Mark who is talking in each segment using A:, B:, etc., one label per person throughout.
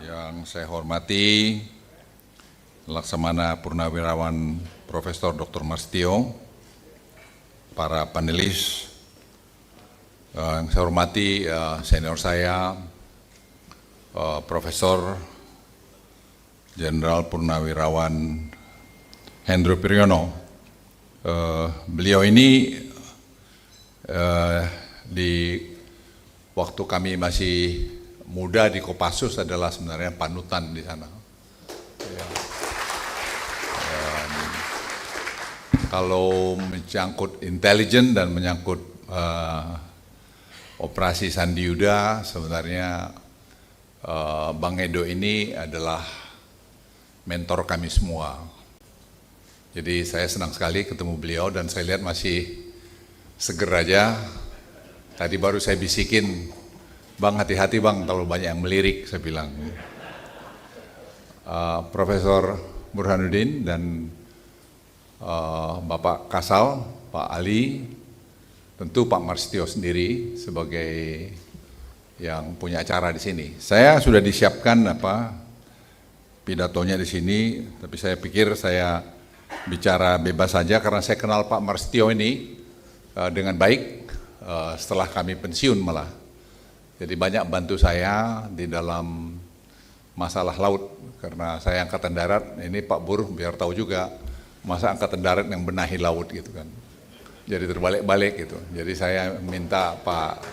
A: Yang saya hormati Laksamana Purnawirawan Profesor Dr. Marstio, para panelis, yang saya hormati senior saya, Profesor Jenderal Purnawirawan Hendro Priyono. Beliau ini di waktu kami masih muda di Kopassus adalah sebenarnya panutan di sana. Kalau menyangkut intelijen dan menyangkut operasi Sandi Yuda, sebenarnya Bang Edo ini adalah mentor kami semua. Jadi saya senang sekali ketemu beliau dan saya lihat masih seger aja. Tadi baru saya bisikin, Bang hati-hati Bang, terlalu banyak yang melirik, saya bilang. Profesor Burhanuddin dan Bapak Kasal, Pak Ali, tentu Pak Marstio sendiri sebagai yang punya acara di sini. Saya sudah disiapkan pidatonya di sini, tapi saya pikir saya bicara bebas saja karena saya kenal Pak Marstio ini dengan baik setelah kami pensiun malah. Jadi banyak bantu saya di dalam masalah laut karena saya angkatan darat. Ini Pak Bur biar tahu juga masa angkatan darat yang benahi laut gitu kan. Jadi terbalik-balik gitu. Jadi saya minta Pak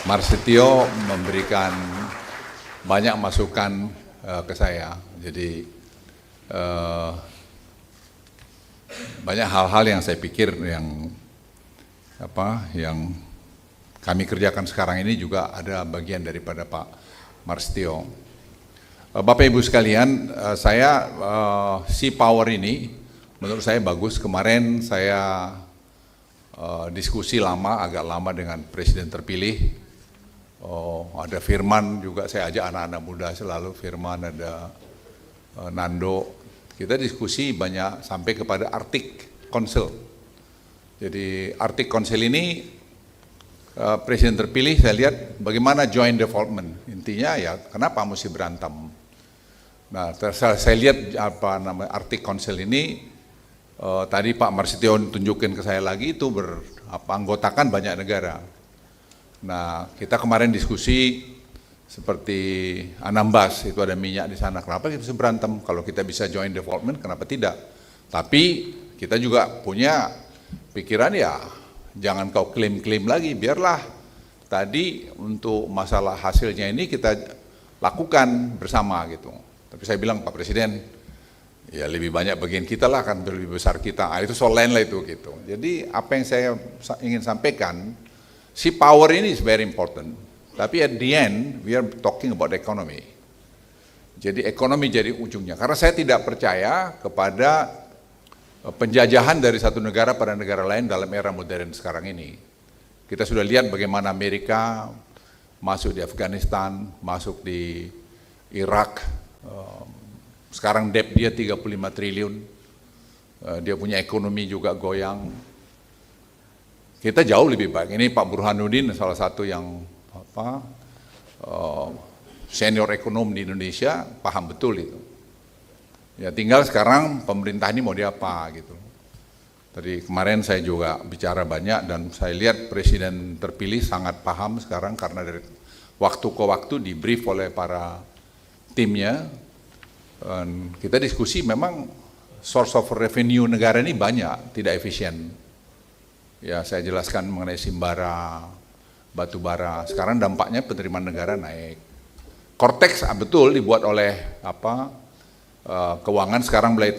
A: Marstio memberikan banyak masukan ke saya. Jadi banyak hal-hal yang saya pikir yang kami kerjakan sekarang ini juga ada bagian daripada Pak Marstio. Bapak Ibu sekalian, saya Sea Power ini menurut saya bagus. Kemarin saya diskusi agak lama dengan Presiden terpilih. Ada Firman juga, saya ajak anak-anak muda selalu, Firman, ada Nando. Kita diskusi banyak sampai kepada Arctic Council. Jadi Arctic Council ini Presiden terpilih saya lihat bagaimana joint development. Intinya ya kenapa mesti berantem. Nah saya lihat Arctic Council ini tadi Pak Marstio tunjukin ke saya lagi itu anggotakan banyak negara. Nah kita kemarin diskusi seperti Anambas, itu ada minyak di sana. Kenapa kita bisa berantem? Kalau kita bisa joint development, kenapa tidak? Tapi kita juga punya pikiran ya, jangan kau klaim-klaim lagi, biarlah tadi untuk masalah hasilnya ini kita lakukan bersama gitu. Tapi saya bilang Pak Presiden, ya lebih banyak bagian kita lah, kan lebih besar kita. Itu soal lain lah itu gitu. Jadi apa yang saya ingin sampaikan, Sea Power ini is very important. Tapi at the end, we are talking about economy. Jadi ekonomi jadi ujungnya. Karena saya tidak percaya kepada penjajahan dari satu negara pada negara lain dalam era modern sekarang ini. Kita sudah lihat bagaimana Amerika masuk di Afghanistan, masuk di Irak. Sekarang debt dia 35 triliun. Dia punya ekonomi juga goyang. Kita jauh lebih baik. Ini Pak Burhanuddin salah satu yang senior ekonom di Indonesia, paham betul itu. Ya tinggal sekarang pemerintah ini mau diapa gitu. Tadi kemarin saya juga bicara banyak dan saya lihat Presiden terpilih sangat paham sekarang karena dari waktu ke waktu di brief oleh para timnya. Dan kita diskusi memang source of revenue negara ini banyak, tidak efisien. Ya saya jelaskan mengenai Simbara, batu bara. Sekarang dampaknya penerimaan negara naik. Cortex betul dibuat oleh keuangan sekarang mulai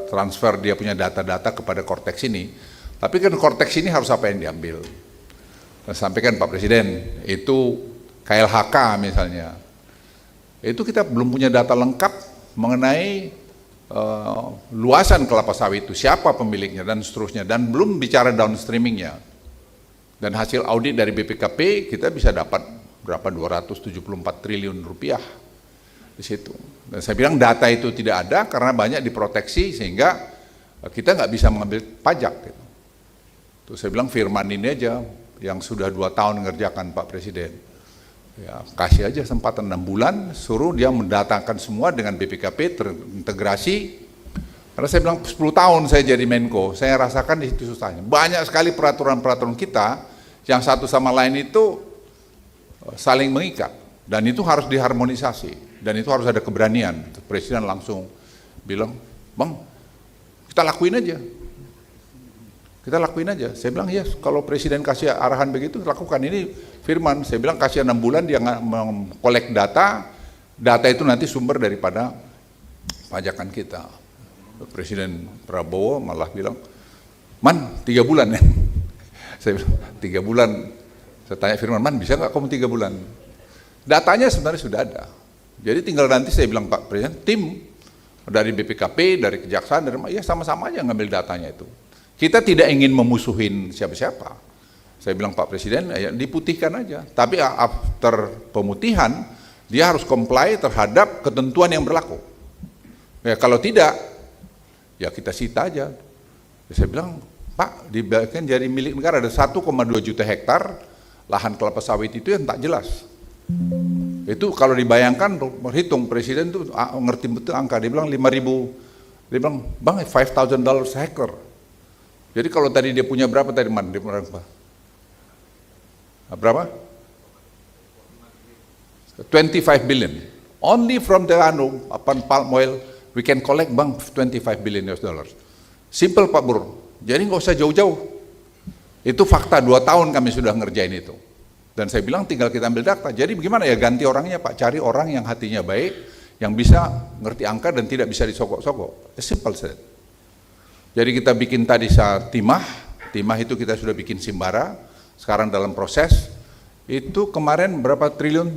A: transfer dia punya data-data kepada Cortex ini. Tapi kan Cortex ini harus apa yang diambil? Saya sampaikan Pak Presiden, itu KLHK misalnya. Itu kita belum punya data lengkap mengenai luasan kelapa sawit itu, siapa pemiliknya dan seterusnya, dan belum bicara downstreamingnya. Dan hasil audit dari BPKP kita bisa dapat berapa 274 triliun rupiah di situ. Dan saya bilang data itu tidak ada karena banyak diproteksi sehingga kita nggak bisa mengambil pajak. Gitu. Terus saya bilang Firman ini aja yang sudah 2 tahun mengerjakan Pak Presiden. Ya, kasih aja kesempatan 6 bulan, suruh dia mendatangkan semua dengan BPKP terintegrasi. Karena saya bilang 10 tahun saya jadi Menko, saya rasakan di situ susahnya. Banyak sekali peraturan-peraturan kita yang satu sama lain itu saling mengikat, dan itu harus diharmonisasi, dan itu harus ada keberanian. Presiden langsung bilang, Bang, kita lakuin aja. Kita lakuin aja. Saya bilang, ya kalau Presiden kasih arahan begitu, lakukan. Ini firman, saya bilang kasih 6 bulan dia mengkolek data, data itu nanti sumber daripada pajakan kita. Presiden Prabowo malah bilang, Man, 3 bulan ya. Saya bilang, 3 bulan. Saya tanya Firman, Man bisa nggak kamu 3 bulan? Datanya sebenarnya sudah ada. Jadi tinggal nanti saya bilang, Pak Presiden, tim dari BPKP, dari Kejaksaan, ya sama-sama aja ngambil datanya itu. Kita tidak ingin memusuhin siapa-siapa. Saya bilang Pak Presiden, ya diputihkan aja. Tapi after pemutihan, dia harus comply terhadap ketentuan yang berlaku. Ya kalau tidak, ya kita sita aja. Ya, saya bilang, Pak, dibagikan jadi milik negara ada 1,2 juta hektar lahan kelapa sawit itu yang tak jelas. Itu kalau dibayangkan, berhitung Presiden itu ngerti betul angka. Dia bilang 5.000, dia bilang, Bang, $5,000 hektar. Jadi kalau tadi dia punya berapa tadi, Man? Dia punya berapa? 25 billion. Only from the palm oil we can collect, Bang, 25 billion US dollars. Simple Pak Bur. Jadi nggak usah jauh-jauh. Itu fakta, 2 tahun kami sudah ngerjain itu. Dan saya bilang tinggal kita ambil data. Jadi bagaimana ya, ganti orangnya Pak, cari orang yang hatinya baik, yang bisa ngerti angka dan tidak bisa disogok-sogok. Simple said. Jadi kita bikin tadi timah itu kita sudah bikin Simbara, sekarang dalam proses. Itu kemarin berapa triliun?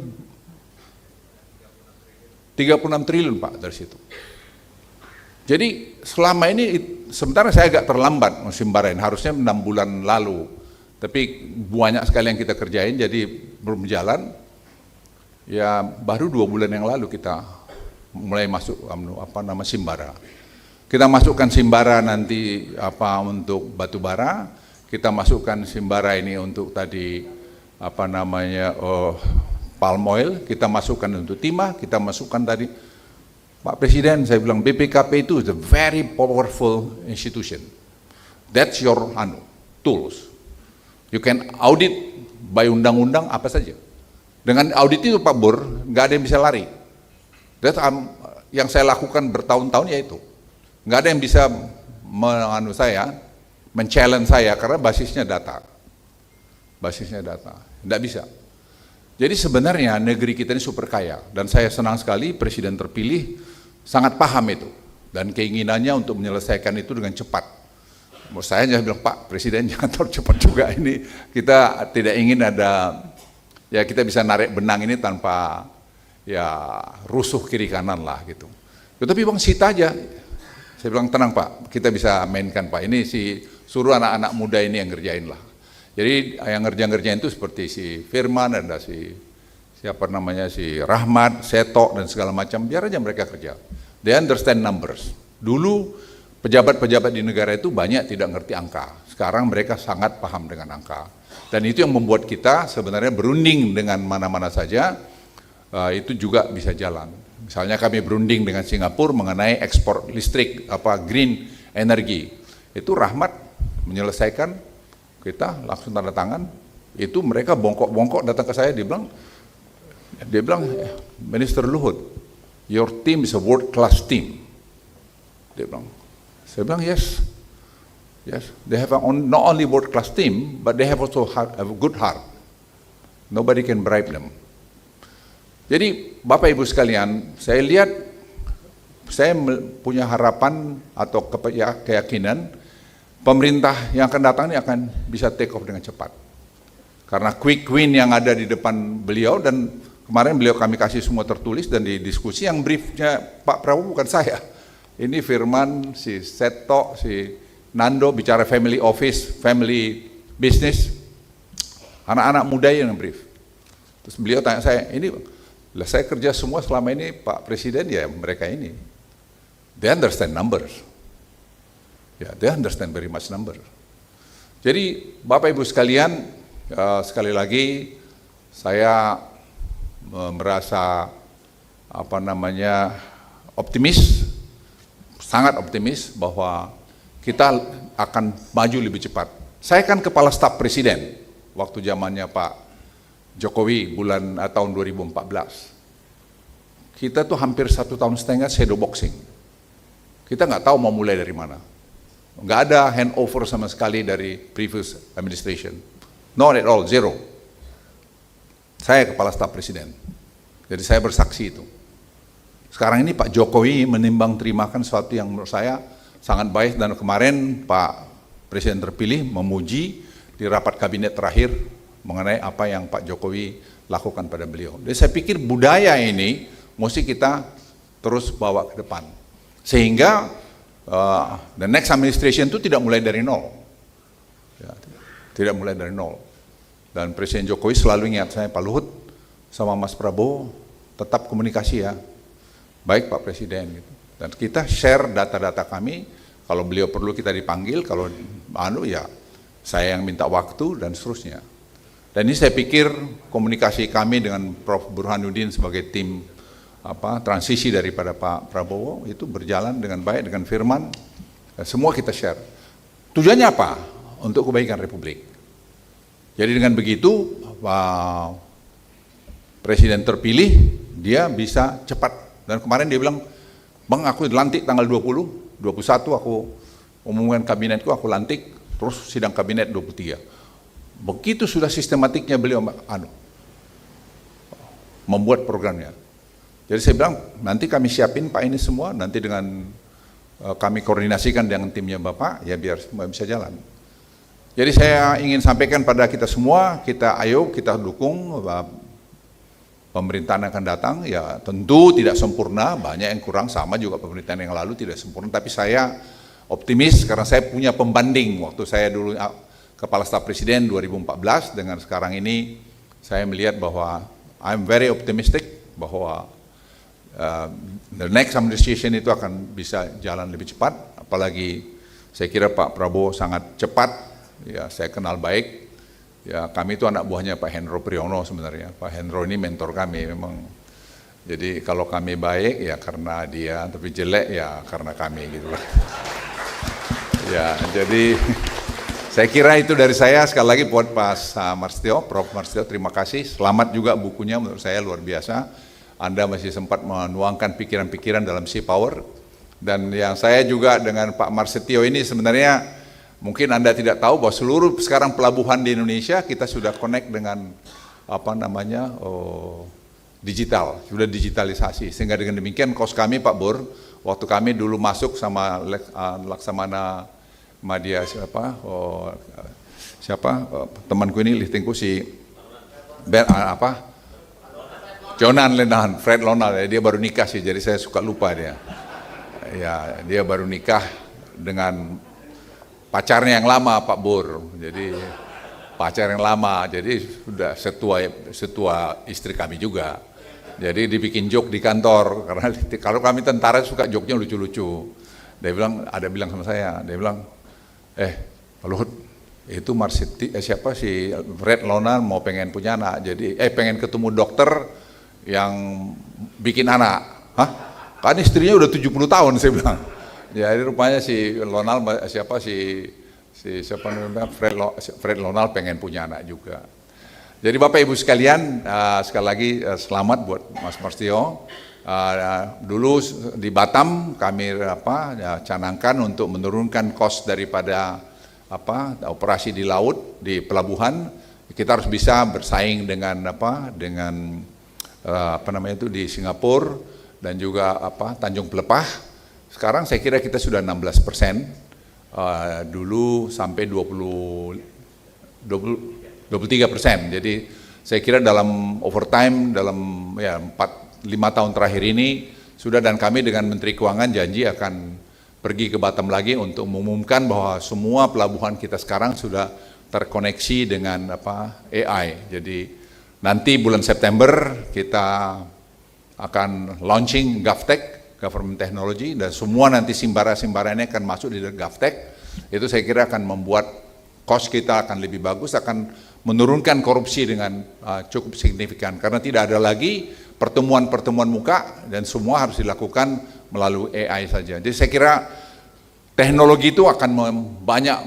A: 36 triliun Pak dari situ. Jadi selama ini, sementara saya agak terlambat Simbarain, harusnya 6 bulan lalu. Tapi banyak sekali yang kita kerjain, jadi belum jalan. Ya baru 2 bulan yang lalu kita mulai masuk Simbara. Kita masukkan Simbara nanti untuk batu bara, kita masukkan Simbara ini untuk tadi palm oil, kita masukkan untuk timah, kita masukkan tadi. Pak Presiden, saya bilang BPKP itu is a very powerful institution. That's your tools. You can audit by undang-undang apa saja. Dengan audit itu Pak Bur, nggak ada yang bisa lari. That's yang saya lakukan bertahun-tahun yaitu. Nggak ada yang bisa men-challenge saya karena basisnya data. Basisnya data, nggak bisa. Jadi sebenarnya negeri kita ini super kaya, dan saya senang sekali Presiden terpilih sangat paham itu, dan keinginannya untuk menyelesaikan itu dengan cepat. Menurut saya bilang, Pak Presiden jangan terlalu cepat juga ini, kita tidak ingin ada, ya kita bisa narik benang ini tanpa ya rusuh kiri kanan lah gitu. Tetapi Bang sita aja. Saya bilang tenang Pak, kita bisa mainkan Pak, ini suruh anak-anak muda ini yang ngerjain lah. Jadi yang ngerjain itu seperti si Firman, ada si Rahmat, Seto dan segala macam, biar aja mereka kerja. They understand numbers. Dulu pejabat-pejabat di negara itu banyak tidak ngerti angka, sekarang mereka sangat paham dengan angka. Dan itu yang membuat kita sebenarnya berunding dengan mana-mana saja, itu juga bisa jalan. Misalnya kami berunding dengan Singapura mengenai ekspor listrik, green energy. Itu Rahmat menyelesaikan, kita langsung tanda tangan. Itu mereka bongkok-bongkok datang ke saya, dia bilang, Minister Luhut, your team is a world class team. Dia bilang, saya bilang yes, they have not only world class team, but they have also have a good heart. Nobody can bribe them. Jadi Bapak Ibu sekalian, saya lihat, saya punya harapan atau keyakinan pemerintah yang akan datang ini akan bisa take off dengan cepat. Karena quick win yang ada di depan beliau, dan kemarin beliau kami kasih semua tertulis dan di diskusi, yang briefnya Pak Prabowo bukan saya. Ini Firman, si Seto, si Nando bicara family office, family business, anak-anak muda yang brief. Terus beliau tanya saya, lah saya kerja semua selama ini Pak Presiden, ya mereka ini. They understand numbers. Ya, they understand very much number. Jadi Bapak Ibu sekalian, sekali lagi saya merasa optimis, sangat optimis bahwa kita akan maju lebih cepat. Saya kan kepala staf presiden waktu zamannya Pak Jokowi tahun 2014. Kita tuh hampir 1,5 tahun shadow boxing. Kita nggak tahu mau mulai dari mana. Nggak ada handover sama sekali dari previous administration. Not at all, zero. Saya kepala staf presiden. Jadi saya bersaksi itu. Sekarang ini Pak Jokowi menimbang terimakan sesuatu yang menurut saya sangat baik, dan kemarin Pak Presiden terpilih memuji di rapat kabinet terakhir mengenai apa yang Pak Jokowi lakukan pada beliau. Jadi saya pikir budaya ini mesti kita terus bawa ke depan. Sehingga the next administration itu tidak mulai dari nol. Ya, tidak mulai dari nol. Dan Presiden Jokowi selalu ingat saya, Pak Luhut sama Mas Prabowo tetap komunikasi ya. Baik Pak Presiden gitu. Dan kita share data-data kami, kalau beliau perlu kita dipanggil, kalau ya saya yang minta waktu dan seterusnya. Dan ini saya pikir komunikasi kami dengan Prof. Burhanuddin sebagai tim transisi daripada Pak Prabowo itu berjalan dengan baik, dengan Firman, semua kita share. Tujuannya apa? Untuk kebaikan Republik. Jadi dengan begitu Pak Presiden terpilih, dia bisa cepat. Dan kemarin dia bilang, Bang, aku lantik tanggal 20, 21 aku umumkan kabinetku, aku lantik, terus sidang kabinet 23. Begitu sudah sistematiknya beliau membuat programnya. Jadi saya bilang, nanti kami siapin Pak ini semua, nanti dengan kami koordinasikan dengan timnya Bapak, ya biar semua bisa jalan. Jadi saya ingin sampaikan pada kita semua, ayo kita dukung pemerintahan yang akan datang. Ya tentu tidak sempurna, banyak yang kurang, sama juga pemerintahan yang lalu tidak sempurna, tapi saya optimis karena saya punya pembanding waktu saya dulu kepala staf presiden 2014 dengan sekarang ini. Saya melihat bahwa I'm very optimistic bahwa the next administration itu akan bisa jalan lebih cepat, apalagi saya kira Pak Prabowo sangat cepat, ya saya kenal baik. Ya kami itu anak buahnya Pak Hendro Priyono sebenarnya. Pak Hendro ini mentor kami memang. Jadi kalau kami baik ya karena dia, tapi jelek ya karena kami gitu lah. Ya jadi saya kira itu dari saya. Sekali lagi buat Pak Marstio, Prof. Marstio, terima kasih. Selamat juga bukunya, menurut saya luar biasa. Anda masih sempat menuangkan pikiran-pikiran dalam Sea Power. Dan yang saya juga dengan Pak Marstio ini sebenarnya, mungkin Anda tidak tahu bahwa seluruh sekarang pelabuhan di Indonesia kita sudah connect dengan digital, sudah digitalisasi. Sehingga dengan demikian kos kami Pak Bur, waktu kami dulu masuk sama Laksamana Madya temanku ini liftingku si Jonan Lenahan, Fred Lonal, dia baru nikah sih, jadi saya suka lupa dia. Ya dia baru nikah dengan pacarnya yang lama Pak Bur, jadi pacar yang lama, jadi sudah setua istri kami juga. Jadi dibikin joke di kantor, karena kalau kami tentara suka joke-nya lucu-lucu. Dia bilang sama saya, dia bilang, Pak Luhut, itu siapa si Fred Lonal mau pengen punya anak, jadi pengen ketemu dokter yang bikin anak. Hah? Kan istrinya udah 70 tahun, saya bilang. Jadi rupanya si Lonal Fred Lonal pengen punya anak juga. Jadi Bapak Ibu sekalian, sekali lagi selamat buat Mas Marstio. Dulu di Batam kami canangkan untuk menurunkan kos daripada operasi di laut, di pelabuhan. Kita harus bisa bersaing dengan di Singapura dan juga Tanjung Pelepah. Sekarang saya kira kita sudah 16%, dulu sampai 23%. Jadi saya kira dalam overtime, dalam 4-5 tahun terakhir ini sudah, dan kami dengan Menteri Keuangan janji akan pergi ke Batam lagi untuk mengumumkan bahwa semua pelabuhan kita sekarang sudah terkoneksi dengan AI. Jadi nanti bulan September kita akan launching GovTech, Government Technology, dan semua nanti simbara-simbaranya akan masuk di GovTech. Itu saya kira akan membuat cost kita akan lebih bagus, akan menurunkan korupsi dengan cukup signifikan karena tidak ada lagi pertemuan-pertemuan muka dan semua harus dilakukan melalui AI saja. Jadi saya kira teknologi itu akan banyak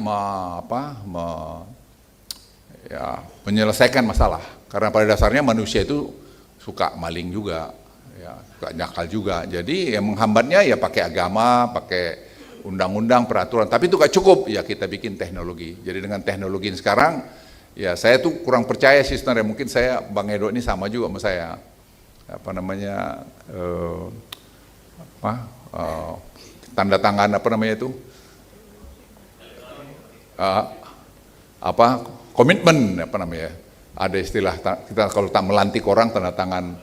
A: menyelesaikan masalah karena pada dasarnya manusia itu suka maling juga, ya, suka nakal juga. Jadi yang menghambatnya ya pakai agama, pakai undang-undang, peraturan. Tapi itu gak cukup, ya kita bikin teknologi. Jadi dengan teknologi sekarang, ya saya tuh kurang percaya sih sebenarnya. Mungkin saya, Bang Edo ini sama juga sama saya. Tanda tangan komitmen ada istilah kita kalau tak melantik orang tanda tangan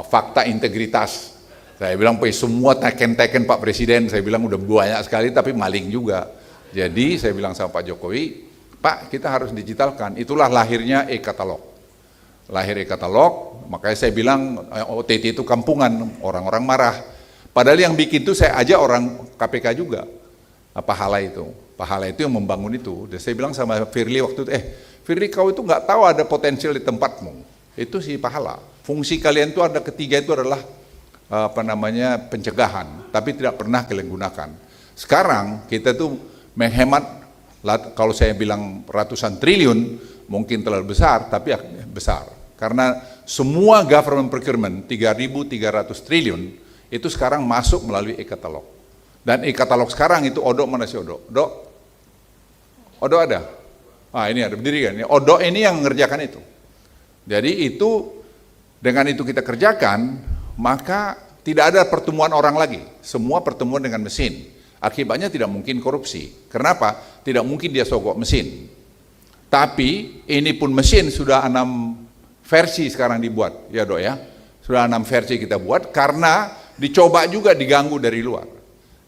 A: fakta integritas. Saya bilang semua teken-teken Pak Presiden saya bilang udah banyak sekali tapi maling juga. Jadi saya bilang sama Pak Jokowi, Pak kita harus digitalkan. Itulah lahirnya e-katalog. Lahir e-katalog, makanya saya bilang OTT itu kampungan, orang-orang marah. Padahal yang bikin itu saya ajak orang KPK juga, Pahala itu yang membangun itu. Dan saya bilang sama Firly waktu itu, Firly kau itu nggak tahu ada potensial di tempatmu, itu si Pahala. Fungsi kalian itu ada ketiga itu adalah pencegahan, tapi tidak pernah kalian gunakan. Sekarang kita tuh menghemat, kalau saya bilang ratusan triliun, mungkin terlalu besar, tapi besar. Karena semua government procurement 3.300 triliun itu sekarang masuk melalui e-katalog. Dan e-katalog sekarang itu Odo mana sih Odo? Odo ada? Ini ada berdiri kan? Odo ini yang mengerjakan itu. Jadi itu dengan itu kita kerjakan, maka tidak ada pertemuan orang lagi. Semua pertemuan dengan mesin. Akibatnya tidak mungkin korupsi. Kenapa? Tidak mungkin dia sogok mesin. Tapi ini pun mesin sudah 6 versi sekarang dibuat, ya Dok ya. Sudah 6 versi kita buat karena dicoba juga diganggu dari luar.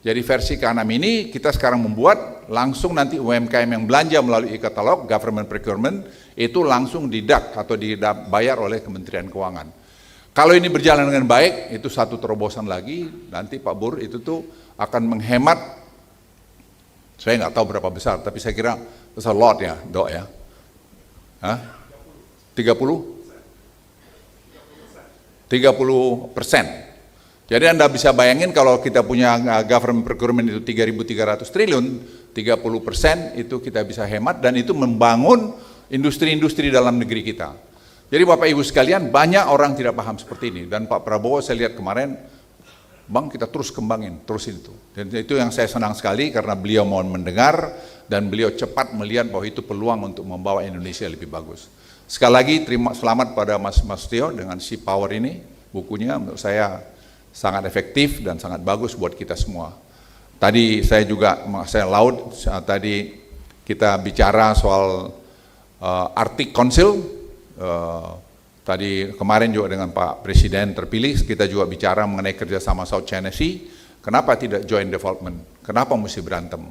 A: Jadi versi ke-6 ini kita sekarang membuat langsung nanti UMKM yang belanja melalui e-katalog, government procurement, itu langsung didak atau dibayar oleh Kementerian Keuangan. Kalau ini berjalan dengan baik, itu satu terobosan lagi, nanti Pak Bur itu tuh akan menghemat, saya nggak tahu berapa besar, tapi saya kira besar lot ya, Dok ya. 30%. Jadi Anda bisa bayangin kalau kita punya government procurement itu 3.300 triliun, 30% itu kita bisa hemat dan itu membangun industri-industri dalam negeri kita. Jadi Bapak Ibu sekalian, banyak orang tidak paham seperti ini dan Pak Prabowo saya lihat kemarin, Bang kita terus kembangin, terusin itu. Dan itu yang saya senang sekali karena beliau mau mendengar dan beliau cepat melihat bahwa itu peluang untuk membawa Indonesia lebih bagus. Sekali lagi selamat pada Mas Tio dengan si Power ini, bukunya menurut saya sangat efektif dan sangat bagus buat kita semua. Tadi saya laut, tadi kita bicara soal Arctic Council, tadi kemarin juga dengan Pak Presiden terpilih, kita juga bicara mengenai kerjasama South China Sea, kenapa tidak joint development, kenapa mesti berantem.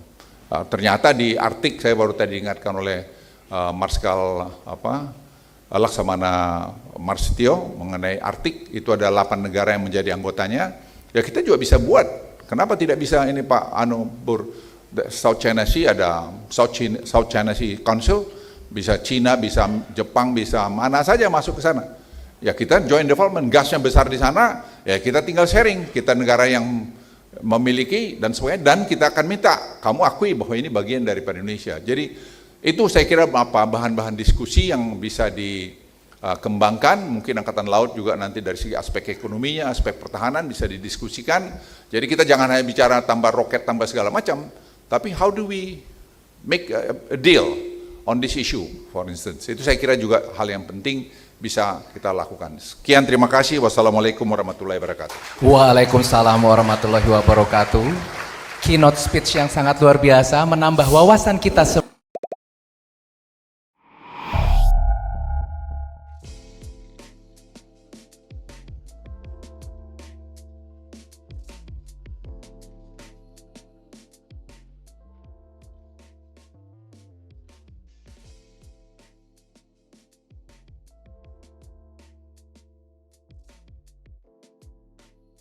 A: Ternyata di Arctic, saya baru tadi diingatkan oleh Marskal Laksamana Marstio mengenai Arctic, itu ada 8 negara yang menjadi anggotanya, ya kita juga bisa buat. Kenapa tidak bisa ini Pak Bur, South China Sea ada South China Sea Council, bisa Cina, bisa Jepang, bisa mana saja masuk ke sana. Ya kita joint development, gasnya besar di sana, ya kita tinggal sharing, kita negara yang memiliki dan sebagainya, dan kita akan minta, kamu akui bahwa ini bagian daripada Indonesia. Jadi itu saya kira bahan-bahan diskusi yang bisa dikembangkan, mungkin Angkatan Laut juga nanti dari segi aspek ekonominya, aspek pertahanan bisa didiskusikan. Jadi kita jangan hanya bicara tambah roket, tambah segala macam, tapi how do we make a deal on this issue, for instance. Itu saya kira juga hal yang penting bisa kita lakukan. Sekian, terima kasih. Wassalamualaikum warahmatullahi wabarakatuh.
B: Waalaikumsalam warahmatullahi wabarakatuh. Keynote speech yang sangat luar biasa, menambah wawasan kita semua.